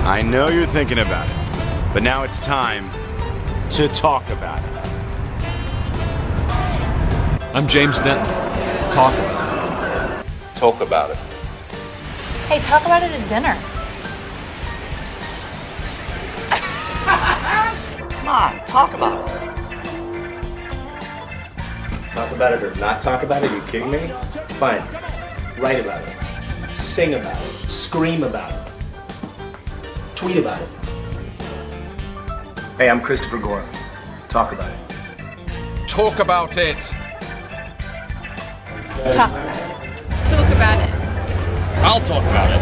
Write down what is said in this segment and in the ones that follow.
I know you're thinking about it, but now it's time to talk about it. I'm James Denton. Talk about it. Talk about it. Hey, talk about it at dinner. Come on, talk about it. Talk about it or not talk about it? Are you kidding me? Fine. Write about it. Sing about it. Scream about it. Tweet about it. Hey, I'm Christopher Gore. Talk about it. Talk about it. Talk about it. Talk about it. I'll talk about it.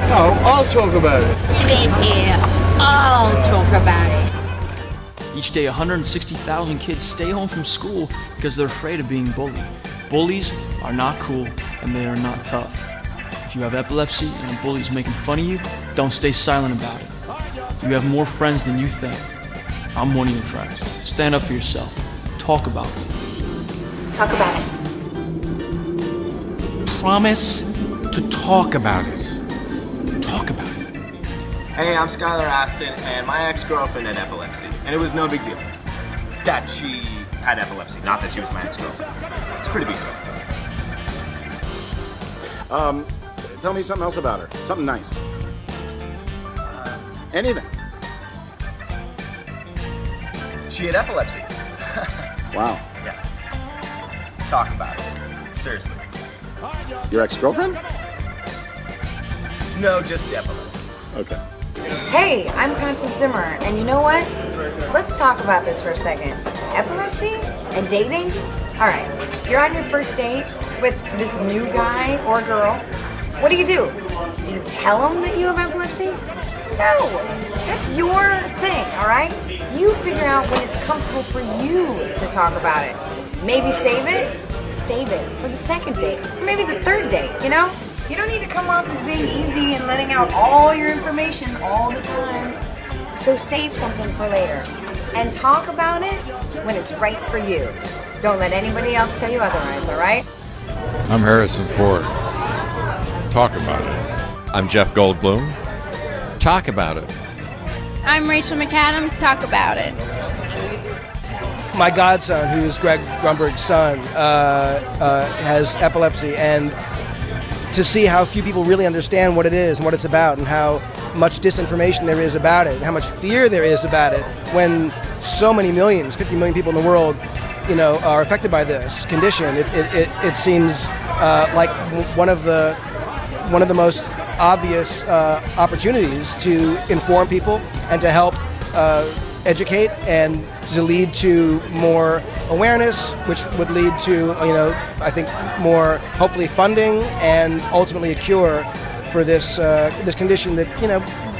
Oh, I'll talk about it. Get in here. I'll talk about it. Each day, 160,000 kids stay home from school because they're afraid of being bullied. Bullies are not cool, and they are not tough. If you have epilepsy and a bully's making fun of you, don't stay silent about it. You have more friends than you think. I'm one of your friends. Stand up for yourself. Talk about it. Talk about it. Promise to talk about it. Talk about it. Hey, I'm Skylar Aston, and my ex-girlfriend had epilepsy, and it was no big deal. That she had epilepsy, not that she was my ex-girlfriend. It's a pretty big deal. Tell me something else about her. Something nice. Anything. She had epilepsy. Wow. Yeah. Talk about it. Seriously. Your ex-girlfriend? No, just the epilepsy. Okay. Hey, I'm Constance Zimmer, and you know what? Let's talk about this for a second. Epilepsy and dating? Alright, you're on your first date with this new guy or girl. What do? Do you tell him that you have epilepsy? No, that's your thing, alright? You figure out when it's comfortable for you to talk about it. Maybe save it for the second date, or maybe the third date, you know? You don't need to come off as being easy and letting out all your information all the time. So save something for later. And talk about it when it's right for you. Don't let anybody else tell you otherwise, alright? I'm Harrison Ford. Talk about it. I'm Jeff Goldblum. Talk about it. I'm Rachel McAdams. Talk about it. My godson, who is Greg Grunberg's son, has epilepsy, and to see how few people really understand what it is and what it's about, and how much disinformation there is about it, and how much fear there is about it, when so many millions, 50 million people in the world, are affected by this condition. It seems like one of the most obvious opportunities to inform people and to help educate, and to lead to more awareness, which would lead to, I think, more, hopefully, funding and ultimately a cure for this condition that,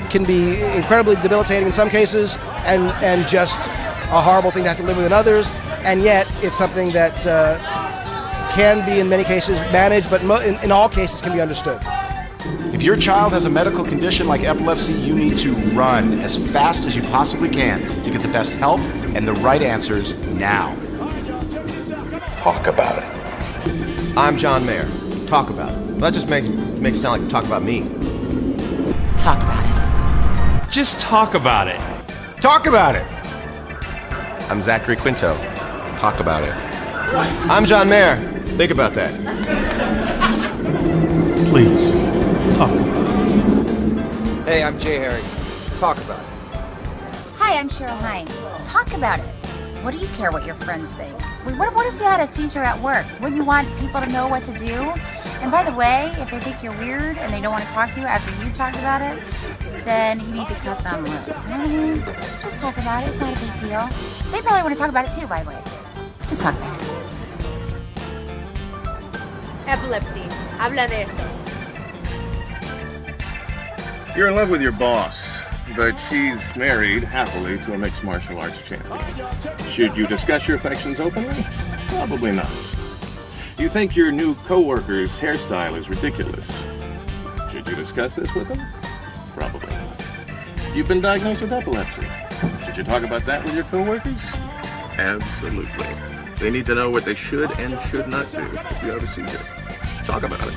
can be incredibly debilitating in some cases, and just a horrible thing to have to live with in others. And yet, it's something that can be, in many cases, managed, but in all cases, can be understood. If your child has a medical condition like epilepsy, you need to run as fast as you possibly can to get the best help and the right answers now. Talk about it. I'm John Mayer. Talk about it. Well, that just makes it sound like talk about me. Talk about it. Just talk about it. Talk about it. I'm Zachary Quinto. Talk about it. I'm John Mayer. Think about that. Please, talk about it. Hey, I'm Jay Harry. Talk about it. Hi, I'm Cheryl Hines. Talk about it. What do you care what your friends think? What if you had a seizure at work? Wouldn't you want people to know what to do? And by the way, if they think you're weird and they don't want to talk to you after you talked about it, then you need to cut them loose. You know what I mean? Just talk about it. It's not a big deal. They probably want to talk about it too, by the way. Just talk about it. Epilepsy. Habla de eso. You're in love with your boss, but she's married happily to a mixed martial arts champion. Should you discuss your affections openly? Probably not. You think your new co-worker's hairstyle is ridiculous. Should you discuss this with them? Probably not. You've been diagnosed with epilepsy. Should you talk about that with your co-workers? Absolutely. They need to know what they should and should not do if you have a seizure. Talk about it.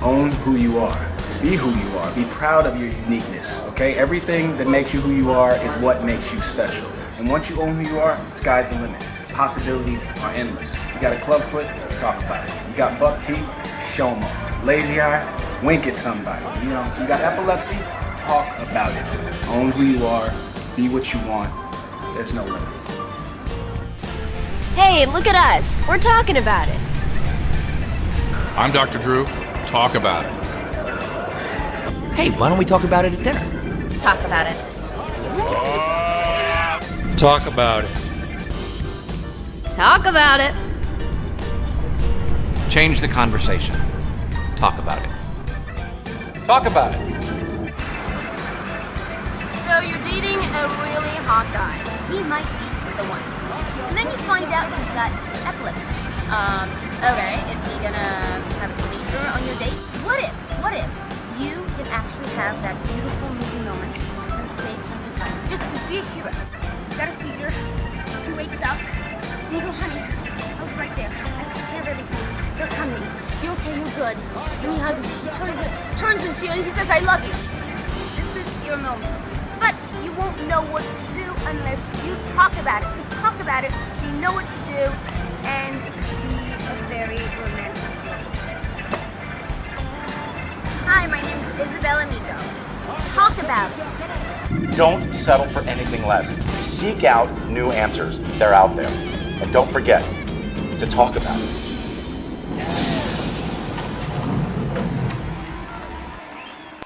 Own who you are. Be who you are. Be proud of your uniqueness, okay? Everything that makes you who you are is what makes you special. And once you own who you are, sky's the limit. Possibilities are endless. You got a club foot? Talk about it. You got buck teeth? Show them all. Lazy eye? Wink at somebody. You know, you got epilepsy? Talk about it. Own who you are. Be what you want. There's no limits. Hey, look at us. We're talking about it. I'm Dr. Drew. Talk about it. Hey, why don't we talk about it at dinner? Talk about it. Talk about it. Talk about it. Change the conversation. Talk about it. Talk about it. So you're dating a really hot guy. He might be the one. And then you find out he's got epilepsy. Okay, is he gonna have a seizure on your date? What if you can actually have that beautiful movie moment and save somebody's life? Just be a hero. He's got a seizure. He wakes up and you go, honey, I was right there. I took care of everything. They're coming. You okay? You're good. And he hugs you. He turns into you and he says, I love you. This is your moment. But you won't know what to do unless you talk about it. So talk about it so you know what to do, and it could be a very romantic moment. Hi, my name is Isabel Amigo. Talk about it. Don't settle for anything less. Seek out new answers. They're out there. And don't forget to talk about it.